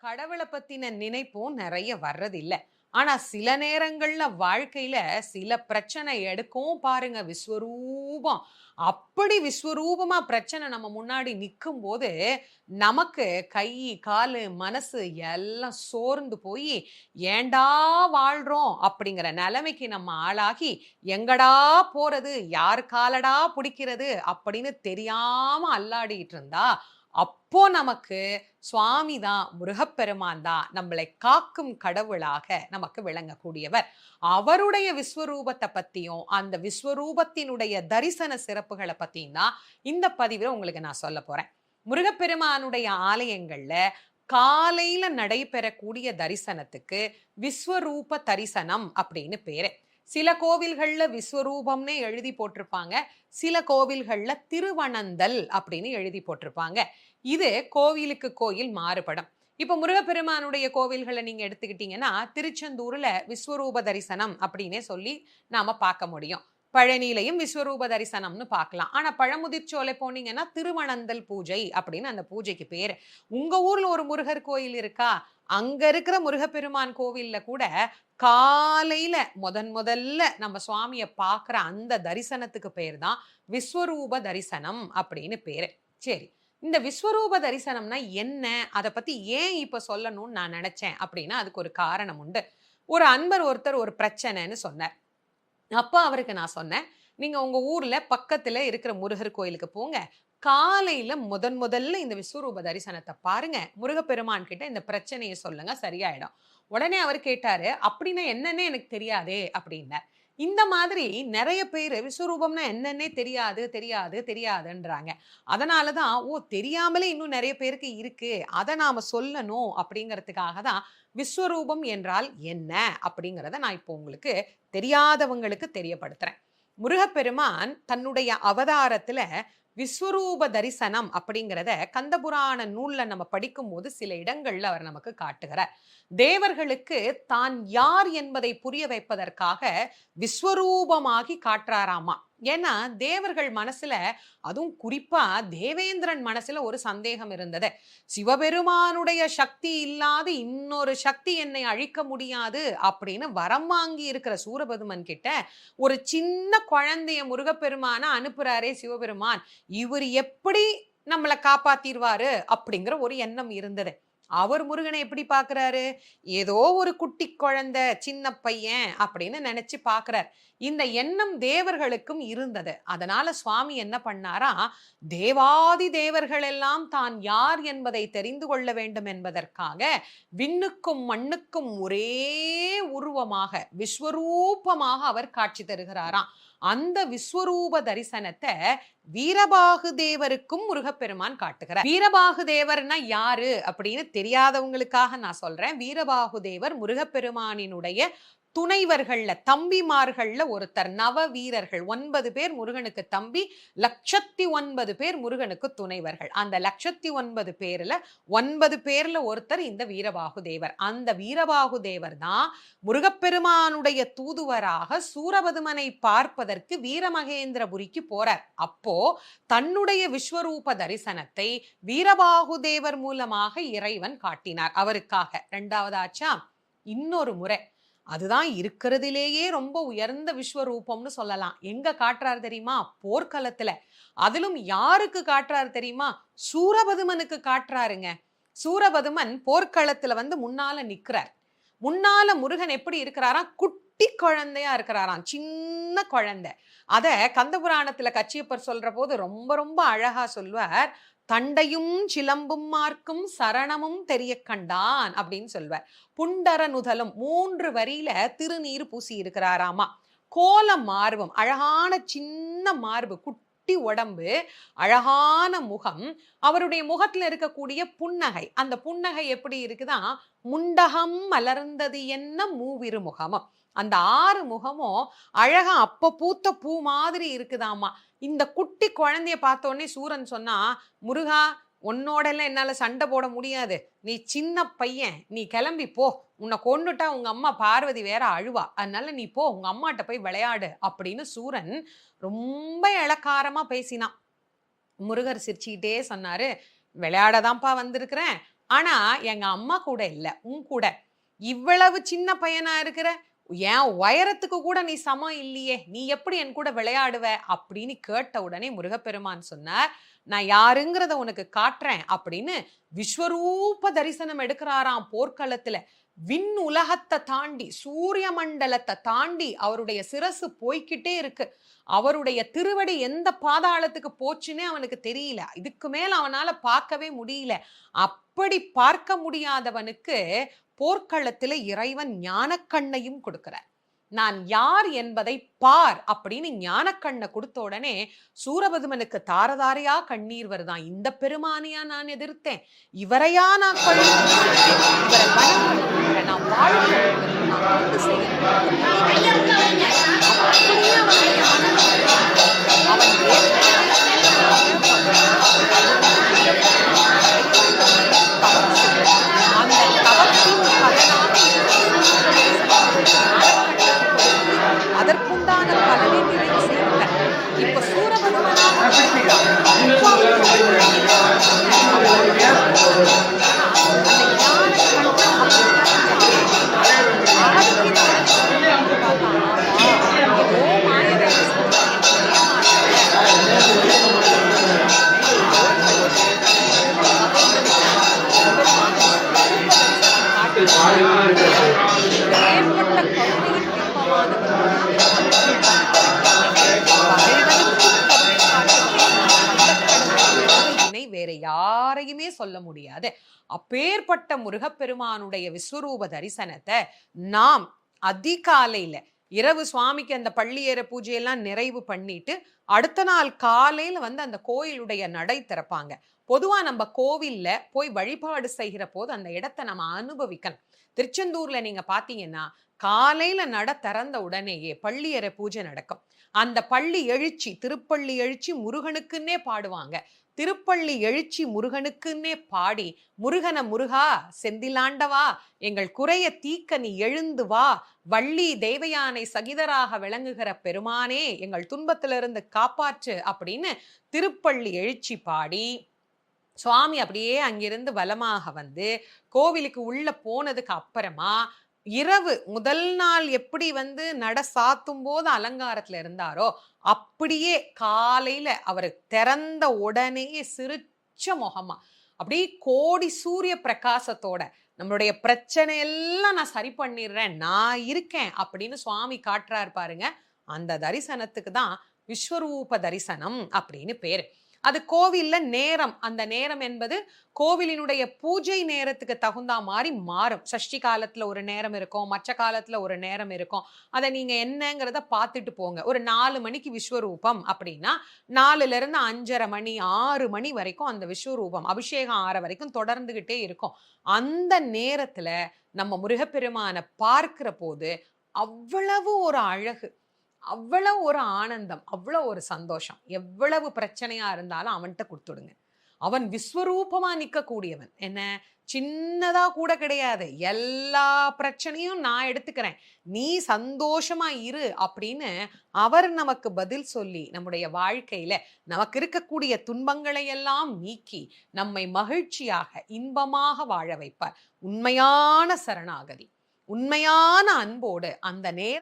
கடவுளை பத்தின நினைப்பும் நிறைய வர்றதில்ல. ஆனா சில நேரங்கள்ல வாழ்க்கையில சில பிரச்சனை எடுக்கவும் பாருங்க விஸ்வரூபம். அப்படி விஸ்வரூபமா பிரச்சனை நம்ம முன்னாடி நிக்கும்போது, நமக்கு கை, காலு, மனசு எல்லாம் சோர்ந்து போயி, "ஏன்டா வாழ்றோம்?" அப்படிங்கிற நிலைமைக்கு நம்ம ஆளாகி, "எங்கடா போறது? யார் காலடா புடிக்கிறது?" அப்படின்னு தெரியாம அல்லாடிட்டு இருந்தா, அப்போ நமக்கு சுவாமி தான், முருகப்பெருமான் தான் நம்மளை காக்கும் கடவுளாக நமக்கு விளங்கக்கூடியவர். அவருடைய விஸ்வரூபத்த பத்தியும், அந்த விஸ்வரூபத்தினுடைய தரிசன சிறப்புகள பத்தியும் தான் இந்த பதிவுல உங்களுக்கு நான் சொல்லப் போறேன். முருகப்பெருமானுடைய ஆலயங்கள்ல காலையில நடைபெறக்கூடிய தரிசனத்துக்கு விஸ்வரூப தரிசனம் அப்படின்னு பேரு. சில கோவில்கள்ல விஸ்வரூபம்னே எழுதி போட்டிருப்பாங்க. சில கோவில்கள்ல திருவனந்தல் அப்படின்னு எழுதி போட்டிருப்பாங்க. இது கோவிலுக்கு கோயில் மாறுபடும். இப்ப முருகப்பெருமானுடைய கோவில்கள நீங்க எடுத்துக்கிட்டீங்கன்னா, திருச்செந்தூர்ல விஸ்வரூப தரிசனம் அப்படின்னே சொல்லி நாம பார்க்க முடியும். பழனியிலயும் விஸ்வரூப தரிசனம்னு பார்க்கலாம். ஆனா பழமுதிர்ச்சோலை போனீங்கன்னா, திருவனந்தல் பூஜை அப்படின்னு அந்த பூஜைக்கு பேரு. உங்க ஊர்ல ஒரு முருகர் கோயில் இருக்கா? அங்க இருக்கிற முருகப்பெருமான் கோவில்ல கூட காலையில முதல்ல நம்ம சுவாமிய பார்க்குற அந்த தரிசனத்துக்கு பேர் தான் விஸ்வரூப தரிசனம் அப்படின்னு பேரு. சரி. இந்த விஸ்வரூப தரிசனம்னா என்ன? அத பத்தி ஏன் இப்ப சொல்லணும்னு நான் நெனச்சேன் அப்படின்னா, அதுக்கு ஒரு காரணம் உண்டு. ஒரு அன்பர் ஒருத்தர் ஒரு பிரச்சனைன்னு சொன்னார். அப்ப அவருக்கு நான் சொன்னேன், "நீங்க உங்க ஊர்ல பக்கத்துல இருக்கிற முருகர் கோயிலுக்கு போங்க. காலையில முதல்ல இந்த விஸ்வரூப தரிசனத்த பாருங்க. முருகப்பெருமான் கிட்ட இந்த பிரச்சனைய சொல்லுங்க. சரியாயிடும்." உடனே அவரு கேட்டாரு, "அப்படின்னா என்னன்னே எனக்கு தெரியாதே" அப்படின்னார். இந்த மாதிரி நெறைய பேரு விஸ்வரூபம்னா என்னன்னே தெரியாதுன்றாங்க. அதனால தான், தெரியாமலே இன்னும் நெறைய பேருக்கு இருக்கு. அத நாம சொல்லணும் அப்படிங்கிறதுக்காக தான் விஸ்வரூபம் என்றால் என்ன? அப்படிங்கிறத நான் இப்போ உங்களுக்கு தெரியாதவங்களுக்கு தெரியப்படுத்துறேன். முருகப்பெருமான் தன்னுடைய அவதாரத்துல விஸ்வரூப தரிசனம் அப்படிங்கிறத கந்தபுராண நூல்ல நம்ம படிக்கும்போது சில இடங்கள்ல அவர் நமக்கு காட்டுகிறார். தேவர்களுக்கு தான் யார் என்பதை புரிய வைப்பதற்காக விஸ்வரூபமாகி காட்டுறாராமா. ஏன்னா தேவர்கள் மனசுல, அதுவும் குறிப்பா தேவேந்திரன் மனசுல ஒரு சந்தேகம் இருந்தது. சிவபெருமானுடைய சக்தி இல்லாது இன்னொரு சக்தி என்னை அழிக்க முடியாது அப்படின்னு வரம் வாங்கி இருக்கிற சூரபதுமன் கிட்ட ஒரு சின்ன குழந்தைய முருகப்பெருமான அனுப்புறாரே சிவபெருமான், இவர் எப்படி நம்மளை காப்பாத்திருவாரு அப்படிங்கிற ஒரு எண்ணம் இருந்தது. அவர் முருகனை எப்படி பார்க்கிறாரு? ஏதோ ஒரு குட்டி குழந்தை, சின்ன பையன் அப்படின்னு நினைச்சு பார்க்கிறார். இந்த எண்ணம் தேவர்களுக்கும் இருந்தது. அதனால சுவாமி என்ன பண்ணாரா, தேவாதி தேவர்கள் எல்லாம் தான் யார் என்பதை தெரிந்து கொள்ள வேண்டும் என்பதற்காக விண்ணுக்கும் மண்ணுக்கும் ஒரே உருவமாக விஸ்வரூபமாக அவர் காட்சி தருகிறாராம். அந்த விஸ்வரூப தரிசனத்தை வீரபாகு தேவருக்கும் முருகப்பெருமான் காட்டுகிறார். வீரபாகு தேவர்னா யாரு அப்படின்னு தெரியாதவங்களுக்காக நான் சொல்றேன். வீரபாகு தேவர் முருகப்பெருமானினுடைய துணைவர்கள்ல, தம்பிமார்கள்ல ஒருத்தர். நவ வீரர்கள் 9 பேர் முருகனுக்கு தம்பி, 1,09,000 பேர் முருகனுக்கு துணைவர்கள். அந்த 1,09,000 பேர்ல 9 பேர்ல ஒருத்தர் இந்த வீரபாகு தேவர். அந்த வீரபாகு தேவர் தான் முருகப்பெருமானுடைய தூதுவராக சூரபதுமனை பார்ப்பதற்கு வீரமகேந்திரபுரிக்கு போறார். அப்போ தன்னுடைய விஸ்வரூப தரிசனத்தை வீரபாகு தேவர் மூலமாக இறைவன் காட்டினார் அவருக்காக. 2வதாச்சா, இன்னொரு முறை, அதுதான் இருக்கிறதிலேயே ரொம்ப உயர்ந்த விஸ்வரூபம்னு சொல்லலாம். எங்க காட்டுறாரு தெரியுமா? போர்க்களத்துல. அதிலும் யாருக்கு காட்டுறாரு தெரியுமா? சூரபதுமனுக்கு காட்டுறாருங்க. சூரபதுமன் போர்க்களத்துல முன்னால நிக்கிறார். முன்னால முருகன் எப்படி இருக்கிறாராம்? குட்டி குழந்தையா இருக்கிறாராம், சின்ன குழந்தை. அத கந்தபுராணத்துல கச்சியப்பர் சொல்ற போது ரொம்ப ரொம்ப அழகா சொல்வார். தண்டையும் சிலம்பும் மார்க்கும் சரணமும் தெரிய கண்டான் அப்படின்னு சொல்வார். புண்டர நுதலும் 3 வரியில திருநீர் பூசி இருக்கிறாராமா. கோல மார்பும், அழகான சின்ன மார்பு, குட்டி உடம்பு, அழகான முகம். அவருடைய முகத்துல இருக்கக்கூடிய புன்னகை, அந்த புன்னகை எப்படி இருக்குதான்? முண்டகம் மலர்ந்தது என்ன மூவிரு முகமும். அந்த 6 முகமும் அழகா அப்ப பூத்த பூ மாதிரி இருக்குதாமா. இந்த குட்டி குழந்தைய பார்த்தோன்னே சூரன் சொன்னா, முருகா, உன்னோட எல்லாம் என்னால சண்டை போட முடியாது. நீ சின்ன பையன், நீ கிளம்பி போ. உன்னை கொன்னுட்டா உங்க அம்மா பார்வதி வேற அழுவா. அதனால நீ போ, உங்க அம்மாட்ட போய் விளையாடு அப்படின்னு சூரன் ரொம்ப இளக்காரமா பேசினான். முருகர் சிரிச்சுக்கிட்டே சொன்னாரு, விளையாடதான்ப்பா வந்திருக்கிறேன். ஆனா எங்க அம்மா கூட இல்ல, உன் கூட. இவ்வளவு சின்ன பையனா இருக்கிற, என் உயரத்துக்கு கூட நீ சமம் இல்லையே! நீ எப்படி என் கூட விளையாடுவ? அப்படின்னு கேட்ட உடனே முருகப்பெருமான் சொன்னார், நான் யாருங்கிறத உனக்கு காட்டுறேன் அப்படின்னு விஸ்வரூப தரிசனம் எடுக்கிறாராம் போர்க்களத்துல. விண் உலகத்தை தாண்டி, சூரிய மண்டலத்தை தாண்டி அவருடைய சிரசு போய்க்கிட்டே இருக்கு. அவருடைய திருவடி எந்த பாதாளத்துக்கு போச்சுன்னே அவனுக்கு தெரியல. இதுக்கு மேல அவனால பார்க்கவே முடியல. அப்படி பார்க்க முடியாதவனுக்கு போர்க்களத்துல இறைவன் ஞானக்கண்ணையும் கொடுக்கிறார். நான் யார் என்பதை பார் அப்படின்னு ஞானக்கண்ணை கொடுத்த உடனே சூரபதுமனுக்கு தாரதாரையா கண்ணீர் வருதான். இந்த பெருமானையா நான் எதிர்த்தேன், இவரையா நான் இவரை வணங்கணும், இவரை நான் வாழ்க்கணும், நான் தொண்டு செய்யணும். அப்படியே அவனுடைய மனம் அவன் அந்த தவத்தின் பலனாக அதற்குண்டான பலனை நிறைவு செய்தார். இப்ப சூரபதுமனாக வேற யாரையுமே சொல்ல முடியாது. அப்பேற்பட்ட முருகப்பெருமானுடைய விஸ்வரூப தரிசனத்தை நாம் அதிகாலையில இரவு சுவாமிக்கு அந்த பள்ளியேற பூஜையெல்லாம் நிறைவு பண்ணிட்டு அடுத்த நாள் காலையில வந்து அந்த கோயிலுடைய நடை திறப்பாங்க. பொதுவா நம்ம கோவில்ல போய் வழிபாடு செய்கிற போது அந்த இடத்தை நம்ம அனுபவிக்கணும். திருச்செந்தூர்ல நீங்க பாத்தீங்கன்னா காலையில நட திறந்த உடனேயே பள்ளியற பூஜை நடக்கும். அந்த பள்ளி எழுச்சி, திருப்பள்ளி எழுச்சி முருகனுக்குன்னே பாடுவாங்க. திருப்பள்ளி எழுச்சி முருகனுக்குன்னே பாடி, முருகன முருகா செந்திலாண்டவா எங்கள் குறைய தீக்க நீ எழுந்து வா, வள்ளி தேவயானை சகிதராக விளங்குகிற பெருமானே எங்கள் துன்பத்திலிருந்து காப்பாற்று அப்படின்னு திருப்பள்ளி எழுச்சி பாடி சுவாமி அப்படியே அங்கிருந்து வலமாக வந்து கோவிலுக்கு உள்ள போனதுக்கு அப்புறமா இரவு முதல் நாள் எப்படி வந்து நட சாத்தும் போது அலங்காரத்துல இருந்தாரோ அப்படியே காலையில அவர் திறந்த உடனே சிரிச்ச முகமா அப்படியே கோடி சூரிய பிரகாசத்தோட நம்மளுடைய பிரச்சனை எல்லாம் நான் சரி பண்ணிடுறேன், நான் இருக்கேன் அப்படின்னு சுவாமி காட்டுறாரு பாருங்க. அந்த தரிசனத்துக்கு தான் விஸ்வரூப தரிசனம் அப்படின்னு பேரு. அது கோவில்ல நேரம், அந்த நேரம் என்பது கோவிலினுடைய பூஜை நேரத்துக்கு தகுந்தா மாதிரி மாறும். சஷ்டி காலத்துல ஒரு நேரம் இருக்கும், மற்ற காலத்துல ஒரு நேரம் இருக்கும். அதை நீங்க என்னங்கிறத பார்த்துட்டு போங்க. ஒரு 4 மணிக்கு விஸ்வரூபம் அப்படின்னா 4ல இருந்து 5:30 மணி 6 மணி வரைக்கும் அந்த விஸ்வரூபம் அபிஷேகம் ஆற வரைக்கும் தொடர்ந்துகிட்டே இருக்கும். அந்த நேரத்துல நம்ம முருகப்பெருமான பார்க்கிற போது அவ்வளவு ஒரு அழகு, அவ்வளவு ஒரு ஆனந்தம், அவ்வளவு ஒரு சந்தோஷம். எவ்வளவு பிரச்சனையா இருந்தாலும் அவன்கிட்ட கொடுத்துடுங்க. அவன் விஸ்வரூபமா நிற்கக்கூடியவன். என்ன சின்னதா கூட கிடையாது. எல்லா பிரச்சனையும் நான் எடுத்துக்கிறேன், நீ சந்தோஷமா இரு அப்படின்னு அவர் நமக்கு பதில் சொல்லி நம்முடைய வாழ்க்கையில நமக்கு இருக்கக்கூடிய துன்பங்களை எல்லாம் நீக்கி நம்மை மகிழ்ச்சியாக இன்பமாக வாழ வைப்பார். உண்மையான சரணாகதி, உண்மையான அன்போடு அந்த நேரம்